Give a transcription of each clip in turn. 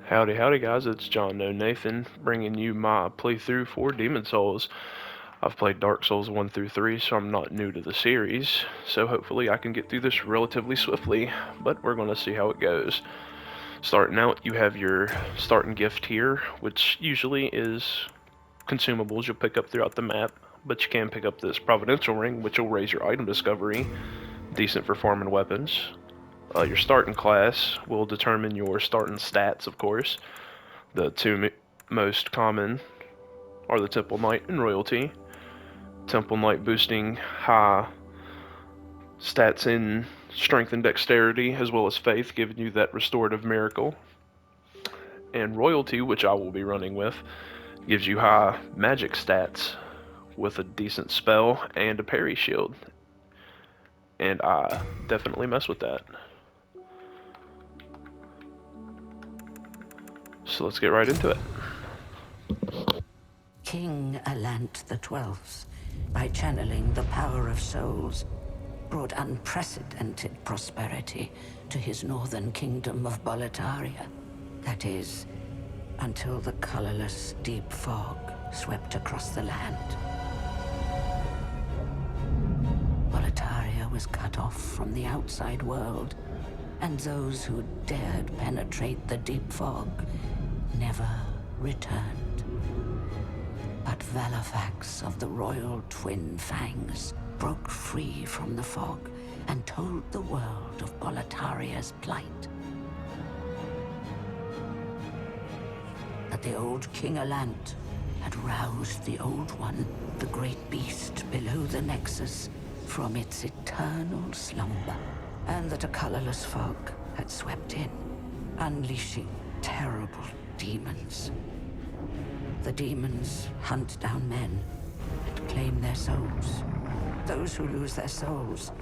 Howdy, howdy, guys. It's John No Nathan bringing you my playthrough for Demon Souls. I've played Dark Souls 1 through 3, so I'm not new to the series, so hopefully I can get through this relatively swiftly, but we're going to see how it goes. Starting out, you have your starting gift here, which usually is consumables you'll pick up throughout the map, but you can pick up this Providential Ring, which will raise your item discovery, decent for farming weapons. Your starting class will determine your starting stats, of course. The two most common are the Temple Knight and Royalty. Temple Knight boosting high stats in strength and dexterity, as well as faith, giving you that restorative miracle. And Royalty, which I will be running with, gives you high magic stats with a decent spell and a parry shield. And I definitely mess with that. So let's get right into it. King Alant XII, by channeling the power of souls, brought unprecedented prosperity to his northern kingdom of Boletaria. That is, until the colorless deep fog swept across the land. Boletaria was cut off from the outside world, and those who dared penetrate the deep fog never returned. But Valifax of the Royal Twin Fangs broke free from the fog and told the world of Boletaria's plight. That the old King Alant had roused the Old One, the great beast below the Nexus, from its eternal slumber, and that a colorless fog had swept in, unleashing terrible demons. The demons hunt down men and claim their souls. Those who lose their souls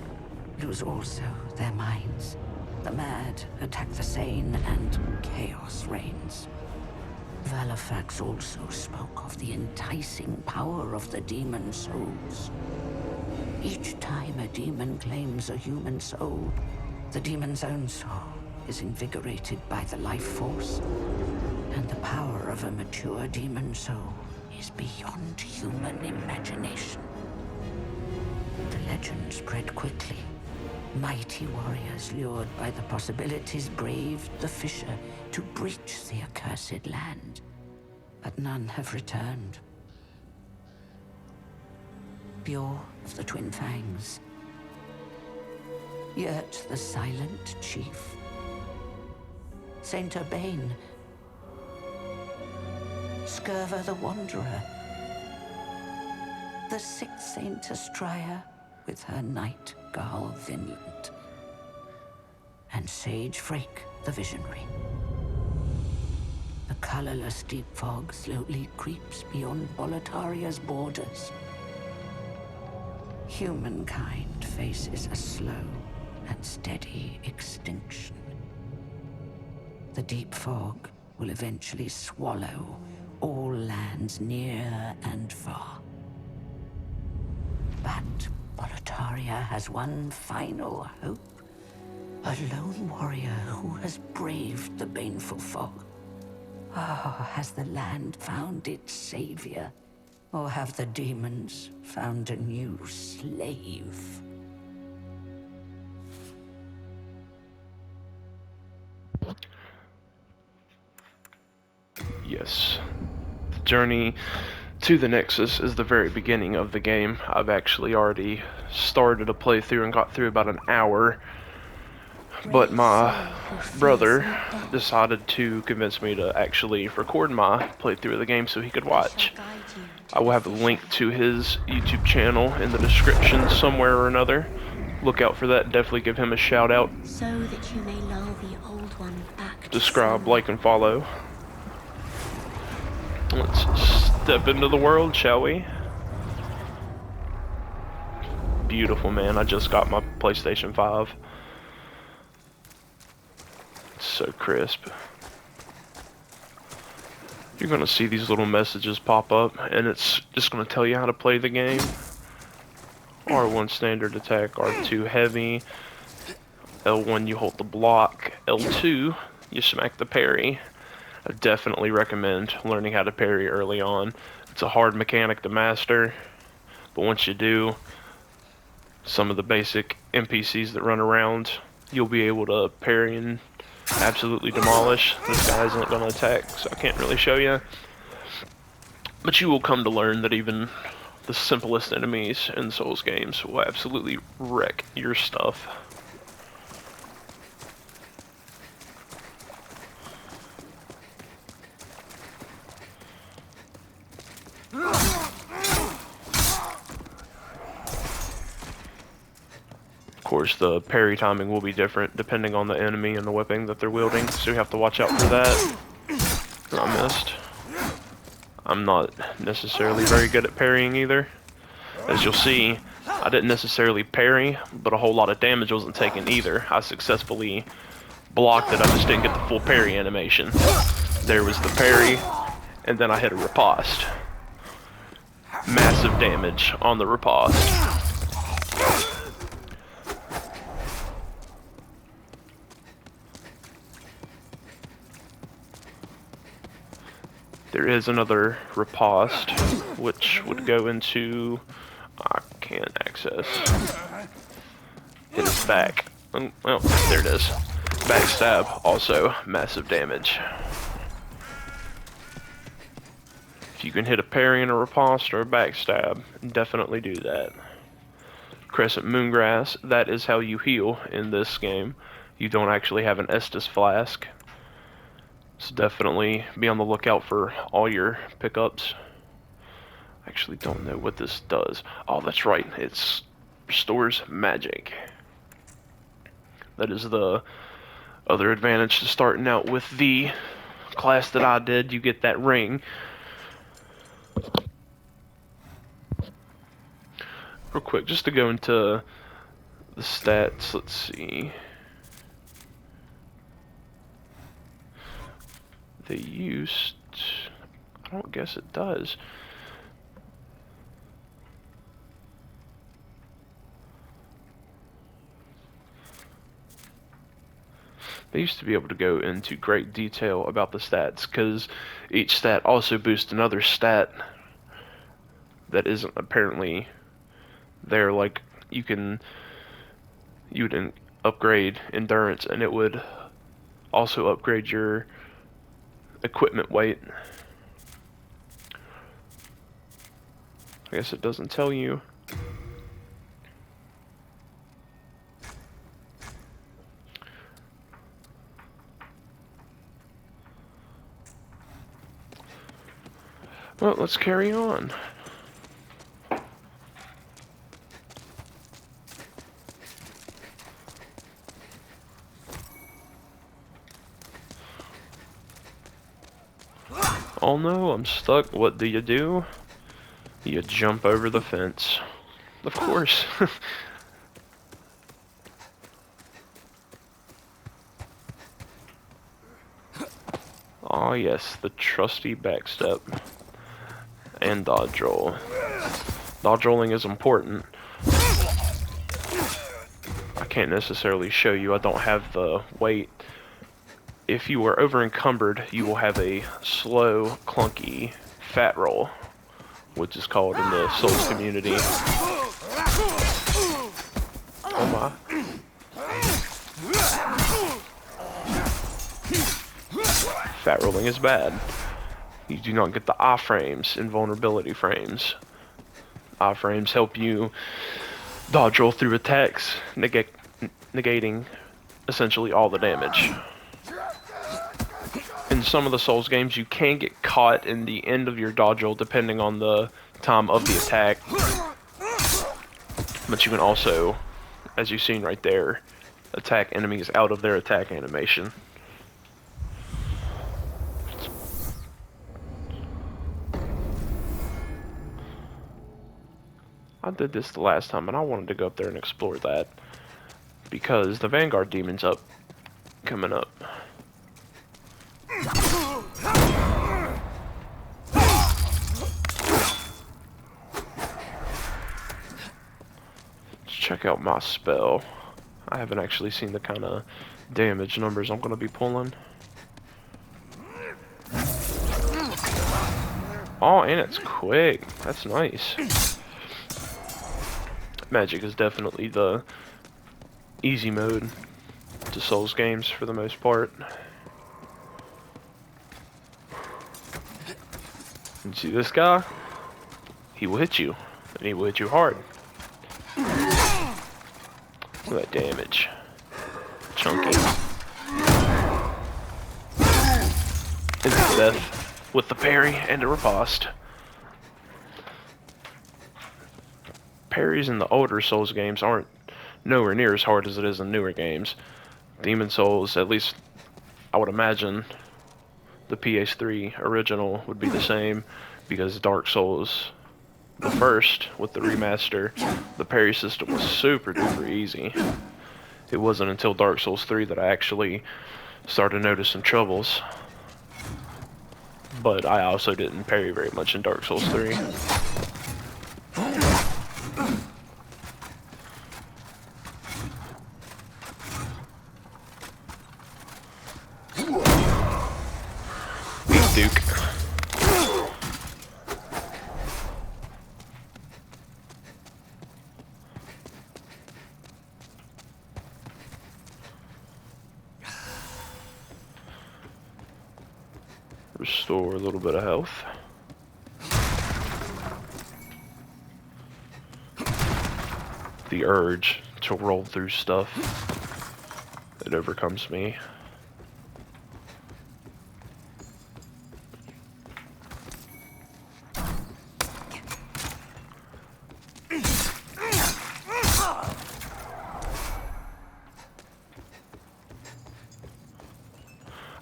lose also their minds. The mad attack the sane, and chaos reigns. Valifax also spoke of the enticing power of the demon souls. Each time a demon claims a human soul, the demon's own soul is invigorated by the life force, and the power of a mature demon soul is beyond human imagination. The legend spread quickly. Mighty warriors lured by the possibilities braved the fissure to breach the accursed land, but none have returned. Bjor of the Twin Fangs, Yurt the Silent Chief, Saint Urbane, Skirva the Wanderer, the sixth Saint Astria with her knight Garl Vinland, and Sage Frake the Visionary. The colorless deep fog slowly creeps beyond Boletaria's borders. Humankind faces a slow and steady extinction. The deep fog will eventually swallow all lands near and far. But Boletaria has one final hope. A lone warrior who has braved the baneful fog. Has the land found its savior? Or have the demons found a new slave? Yes. The journey to the Nexus is the very beginning of the game. I've actually already started a playthrough and got through about an hour, but my brother decided to convince me to actually record my playthrough of the game so he could watch. I will have a link to his YouTube channel in the description somewhere or another. Look out for that. Definitely give him a shout out. So that you may lull the old one back. Subscribe, like, and follow. Let's step into the world, shall we? Beautiful, man. I just got my PlayStation 5. It's so crisp. You're gonna see these little messages pop up, and it's just gonna tell you how to play the game. R1 standard attack, R2 heavy, L1 you hold the block, L2 you smack the parry. I definitely recommend learning how to parry early on. It's a hard mechanic to master, but once you do, some of the basic NPCs that run around, you'll be able to parry and absolutely demolish. This guy isn't going to attack, so I can't really show you. But you will come to learn that even the simplest enemies in Souls games will absolutely wreck your stuff. Of course, the parry timing will be different depending on the enemy and the whipping that they're wielding, so you have to watch out for that. I missed. I'm not necessarily very good at parrying either. As you'll see, I didn't necessarily parry, but a whole lot of damage wasn't taken either. I successfully blocked it, I just didn't get the full parry animation. There was the parry, and then I hit a riposte. Massive damage on the riposte. There is another riposte, which would go into... I can't access. Hit his back. Well, there it is. Backstab, also massive damage. If you can hit a parry and a riposte or a backstab, definitely do that. Crescent Moongrass, that is how you heal in this game. You don't actually have an Estus flask. So definitely be on the lookout for all your pickups. I actually don't know what this does. Oh, that's right. It restores magic. That is the other advantage to starting out with the class that I did. You get that ring. Real quick, just to go into the stats, let's see. They used... I don't guess it does. They used to be able to go into great detail about the stats, because each stat also boosts another stat that isn't apparently there. Like, you would upgrade endurance, and it would also upgrade your equipment weight. I guess it doesn't tell you. Well, let's carry on. Oh no, I'm stuck. What do? You jump over the fence. Of course. Oh yes, the trusty backstep. And dodge roll. Dodge rolling is important. I can't necessarily show you, I don't have the weight. If you are over encumbered, you will have a slow, clunky fat roll, which is called in the Souls community. Oh my. Fat rolling is bad. You do not get the I-frames, invulnerability frames. I-frames help you dodge roll through attacks, negating essentially all the damage. In some of the Souls games, you can get caught in the end of your dodge roll depending on the time of the attack. But you can also, as you've seen right there, attack enemies out of their attack animation. I did this the last time, and I wanted to go up there and explore that, because the Vanguard Demon's coming up. Let's check out my spell. I haven't actually seen the kind of damage numbers I'm going to be pulling. Oh, and it's quick. That's nice. Magic is definitely the easy mode to Souls games for the most part. And see this guy? He will hit you, and he will hit you hard. Look at that damage. Chunky. Instant death with the parry and a riposte. Parries in the older Souls games aren't nowhere near as hard as it is in newer games. Demon Souls, at least I would imagine the PS3 original would be the same, because Dark Souls, the first, with the remaster, the parry system was super duper easy. It wasn't until Dark Souls 3 that I actually started noticing troubles. But I also didn't parry very much in Dark Souls 3. Duke. Restore a little bit of health. The urge to roll through stuff, it overcomes me.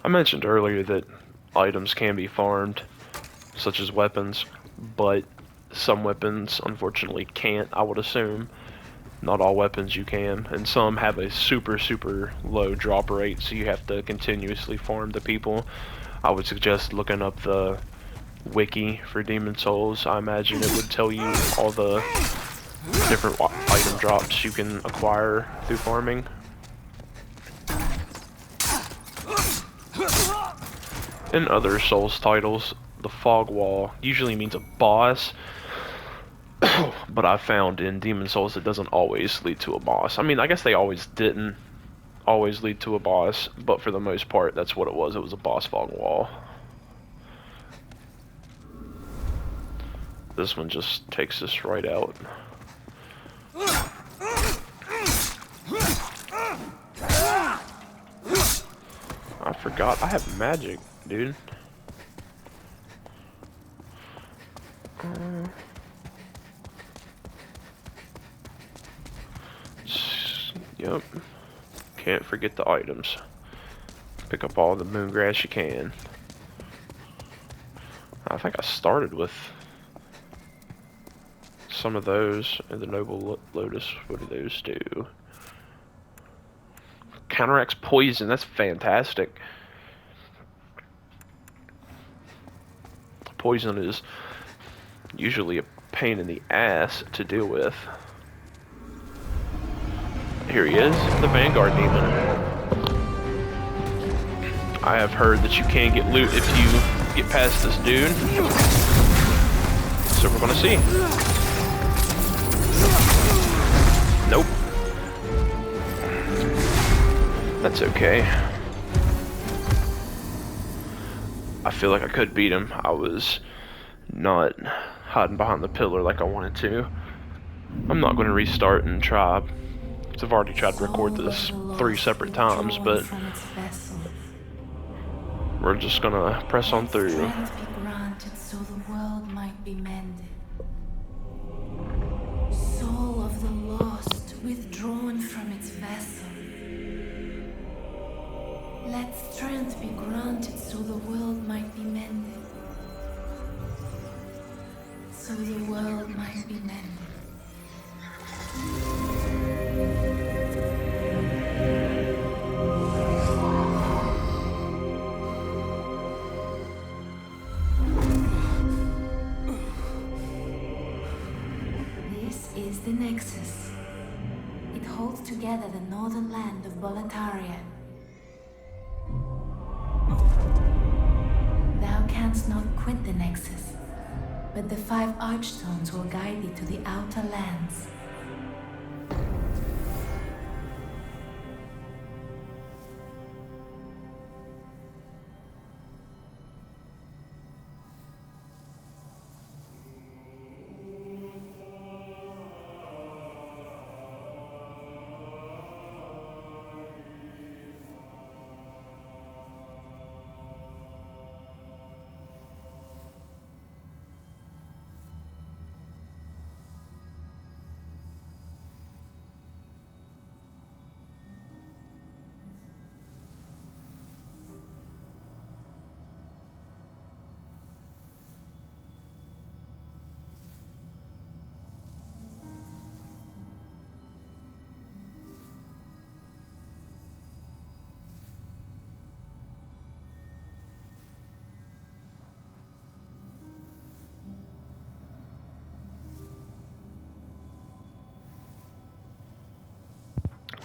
I mentioned earlier that items can be farmed, such as weapons, but some weapons unfortunately can't, I would assume. Not all weapons you can, and some have a super low drop rate, so you have to continuously farm the people. I would suggest looking up the wiki for Demon Souls. I imagine it would tell you all the different item drops you can acquire through farming. In other Souls titles, the fog wall usually means a boss, but I found in Demon Souls it doesn't always lead to a boss. I mean, I guess they didn't always lead to a boss, but for the most part, that's what it was. It was a boss fog wall. This one just takes us right out. I forgot I have magic, dude. Yep. Can't forget the items. Pick up all the moon grass you can. I think I started with some of those in the Noble Lotus. What do those do? Counteracts poison. That's fantastic. Poison is usually a pain in the ass to deal with. Here he is, the Vanguard Demon. I have heard that you can get loot if you get past this dude. So we're gonna see. Nope. That's okay. I feel like I could beat him. I was not hiding behind the pillar like I wanted to. I'm not going to restart and try. I've already tried to record this 3 separate times, but we're just going to press on through. So the world might be mended. Soul of the lost, withdrawn from its vessel. Let strength be granted so the world might be mended. So the world might be mended. This is the Nexus. It holds together the northern land of Boletaria. Thou canst not quit the Nexus, but the 5 archstones will guide thee to the outer lands.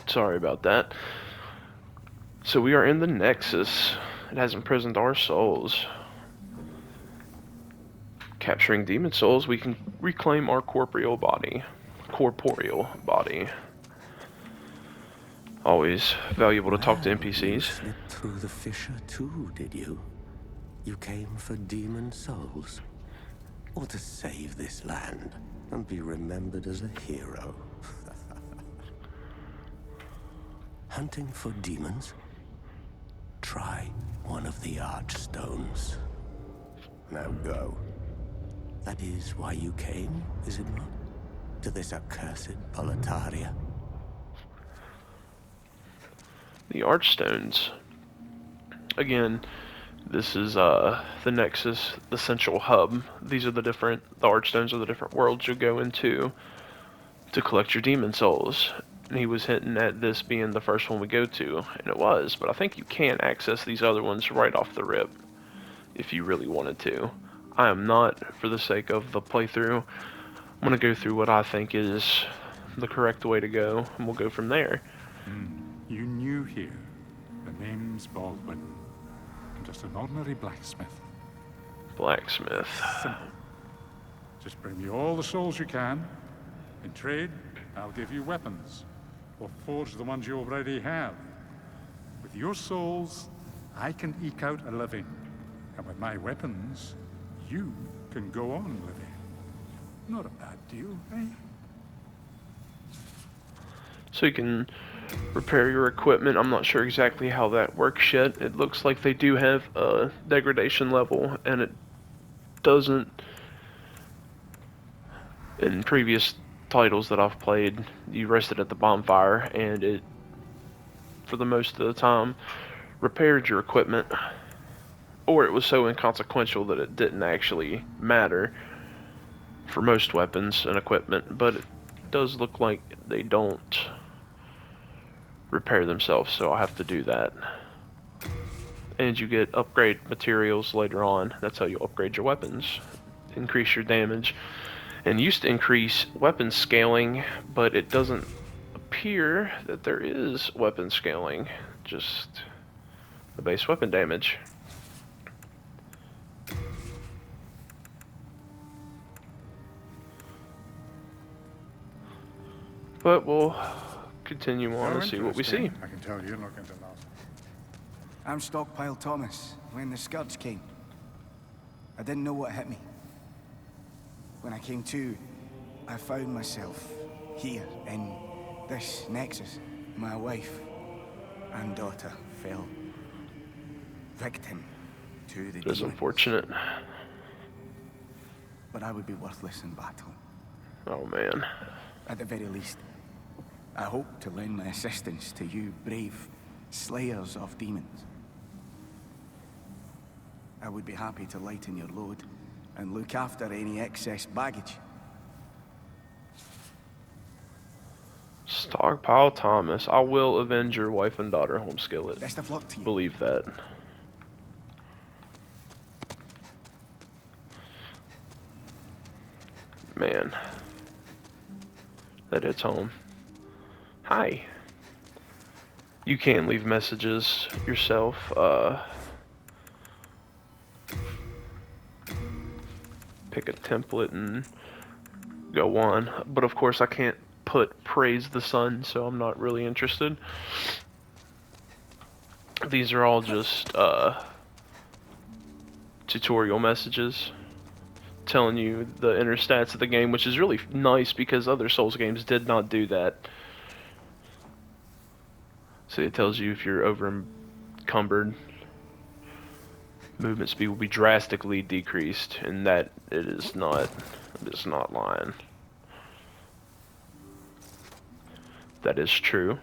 Sorry about that. So we are in the Nexus. It has imprisoned our souls. Capturing demon souls, we can reclaim our corporeal body. Always valuable to talk to NPCs. You slipped through the fissure too, did you? You came for demon souls? Or to save this land and be remembered as a hero? Hunting for demons? Try one of the archstones. Now go. That is why you came, is it not? To this accursed Boletaria. The archstones. Again, this is the Nexus, the central hub. These are the archstones are the different worlds you'll go into to collect your demon souls. And he was hinting at this being the first one we go to, and it was, but I think you can access these other ones right off the rip if you really wanted to. I am not, for the sake of the playthrough. I'm going to go through what I think is the correct way to go, and we'll go from there. You new here. The name's Baldwin. I'm just an ordinary blacksmith. Blacksmith. Simple. Just bring me all the souls you can. In trade, I'll give you weapons. Or forge the ones you already have. With your souls, I can eke out a living. And with my weapons, you can go on living. Not a bad deal, eh? So you can repair your equipment. I'm not sure exactly how that works yet. It looks like they do have a degradation level, and it doesn't. In previous titles that I've played, you rested at the bonfire, and it, for the most of the time, repaired your equipment. Or it was so inconsequential that it didn't actually matter for most weapons and equipment, but it does look like they don't repair themselves, so I'll have to do that. And you get upgrade materials later on. That's how you upgrade your weapons. Increase your damage. And used to increase weapon scaling, but it doesn't appear that there is weapon scaling. Just the base weapon damage. But we'll continue on and see what we see. I can tell you're not going to last. I'm Stockpile Thomas. When the Scourge came, I didn't know what hit me. When I came to, I found myself here in this Nexus. My wife and daughter fell victim to the It is demons. unfortunate. But I would be worthless in battle. Oh man. At the very least, I hope to lend my assistance to you brave slayers of demons. I would be happy to lighten your load and look after any excess baggage. Stockpile Thomas. I will avenge your wife and daughter, Homeskillet. Best of luck to you. Believe that. Man. That hits home. Hi. You can leave messages yourself. pick a template and go on. But of course I can't put praise the sun, so I'm not really interested. These are all just tutorial messages telling you the inner stats of the game, which is really nice because other Souls games did not do that. So it tells you if you're over encumbered, movement speed will be drastically decreased, and that it is not lying. That is true.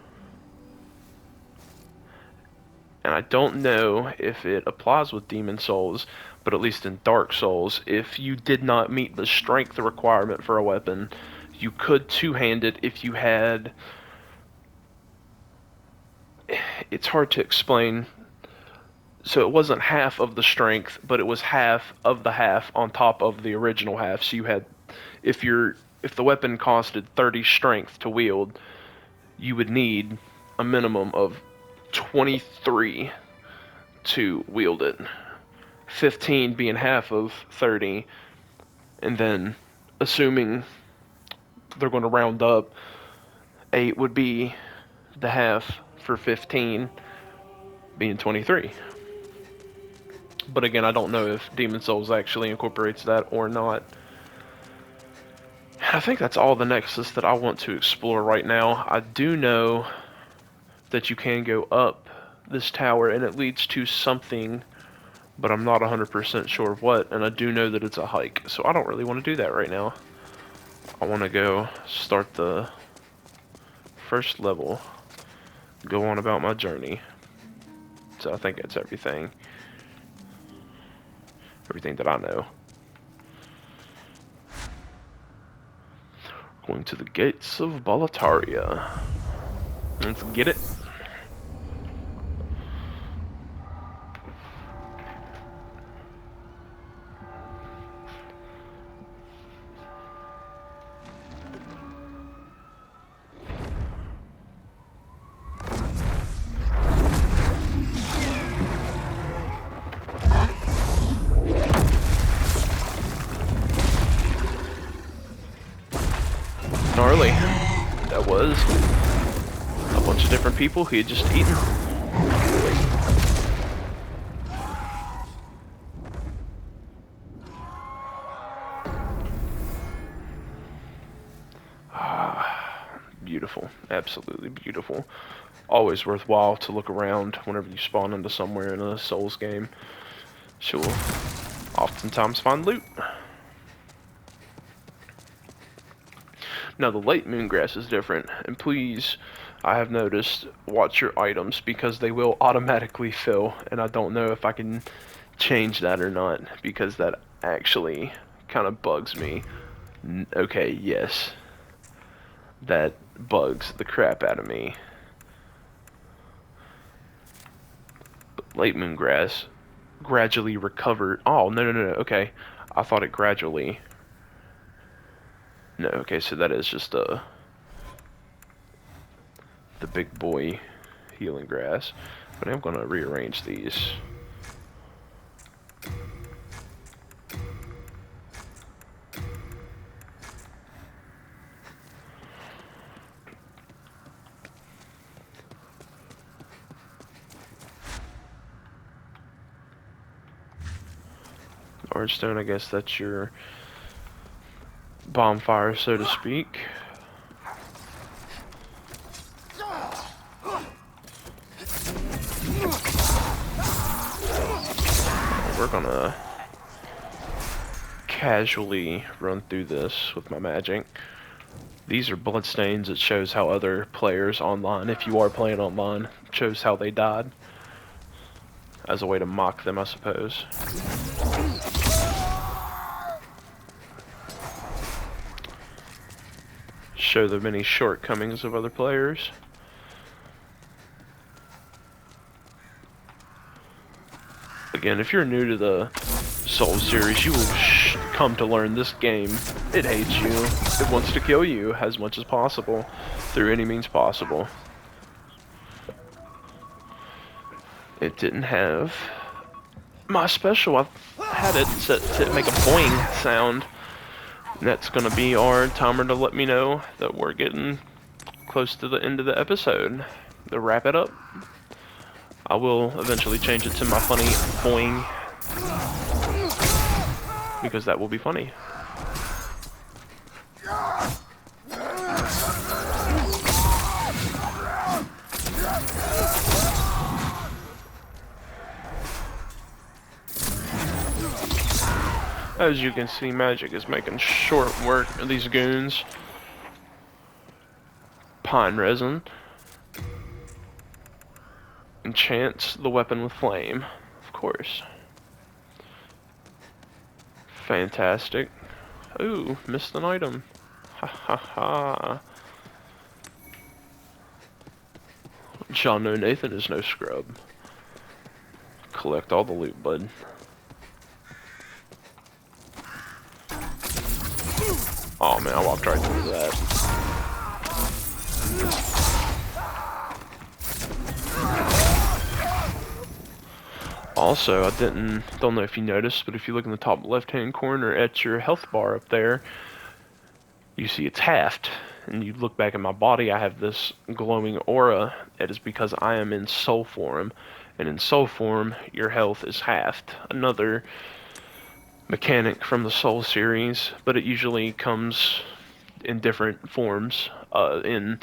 And I don't know if it applies with Demon Souls, but at least in Dark Souls, if you did not meet the strength requirement for a weapon, you could two-hand it if you had... It's hard to explain. So it wasn't half of the strength, but it was half of the half on top of the original half. So you had, if the weapon costed 30 strength to wield, you would need a minimum of 23 to wield it. 15 being half of 30, and then assuming they're going to round up, 8 would be the half for 15 being 23. But again, I don't know if Demon Souls actually incorporates that or not. I think that's all the Nexus that I want to explore right now. I do know that you can go up this tower and it leads to something, but I'm not 100% sure of what, and I do know that it's a hike, so I don't really want to do that right now. I want to go start the first level, go on about my journey. So I think that's everything that I know. Going to the gates of Boletaria. Let's get it. Gnarly. That was a bunch of different people he had just eaten. Beautiful. Absolutely beautiful. Always worthwhile to look around whenever you spawn into somewhere in a Souls game. You'll oftentimes find loot. Now the late moon grass is different, and please, I have noticed, watch your items because they will automatically fill, and I don't know if I can change that or not because that actually kind of bugs me. Okay, yes, that bugs the crap out of me. But late moon grass gradually recovered. Oh, no, okay, I thought it gradually. No, okay, so that is just the big boy healing grass. But I'm gonna rearrange these. Archstone, I guess that's your bonfire, so to speak. We're gonna casually run through this with my magic. These are bloodstains. It shows how other players online, if you are playing online, it shows how they died. As a way to mock them, I suppose. Show the many shortcomings of other players. Again, if you're new to the Souls series, you will come to learn this game. It hates you. It wants to kill you as much as possible, through any means possible. It didn't have my special, I've had it set to make a boing sound. And that's gonna be our timer to let me know that we're getting close to the end of the episode. To wrap it up, I will eventually change it to my funny boing, because that will be funny. As you can see, magic is making short work of these goons. Pine resin. Enchants the weapon with flame, of course. Fantastic. Ooh, missed an item. Ha ha ha. John No Nathan is no scrub. Collect all the loot, bud. Oh man, I walked right through that. Also, I don't know if you noticed, but if you look in the top left-hand corner at your health bar up there, you see it's halved. And you look back at my body, I have this glowing aura. It is because I am in soul form. And in soul form, your health is halved. Another mechanic from the Soul series, but it usually comes in different forms. In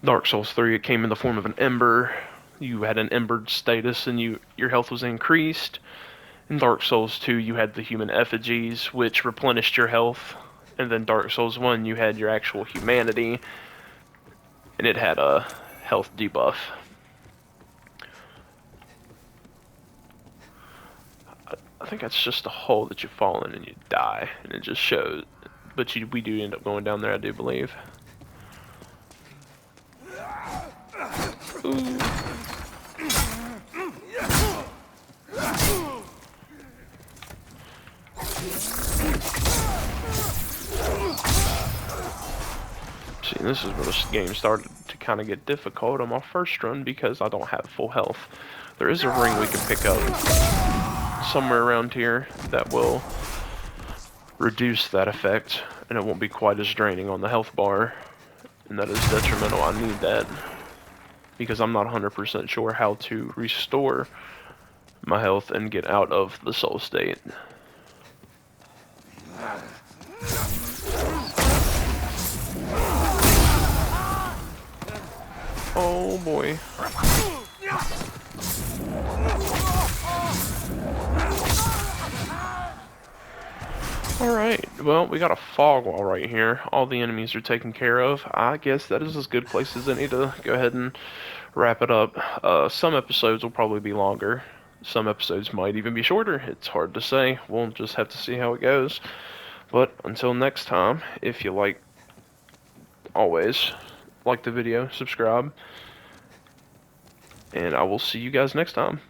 Dark Souls 3, it came in the form of an ember. You had an embered status and your health was increased. In Dark Souls 2, you had the human effigies, which replenished your health. And then Dark Souls 1, you had your actual humanity, and it had a health debuff. I think that's just a hole that you fall in and you die, and it just shows. But we do end up going down there, I do believe. Ooh. See, this is where this game started to kind of get difficult on my first run because I don't have full health. There is a ring we can pick up somewhere around here that will reduce that effect, and it won't be quite as draining on the health bar, and that is detrimental. I need that because I'm not 100% sure how to restore my health and get out of the soul state. Oh boy. Alright, well, we got a fog wall right here. All the enemies are taken care of. I guess that is as good place as any to go ahead and wrap it up. Some episodes will probably be longer. Some episodes might even be shorter. It's hard to say. We'll just have to see how it goes. But until next time, if you always like the video, subscribe. And I will see you guys next time.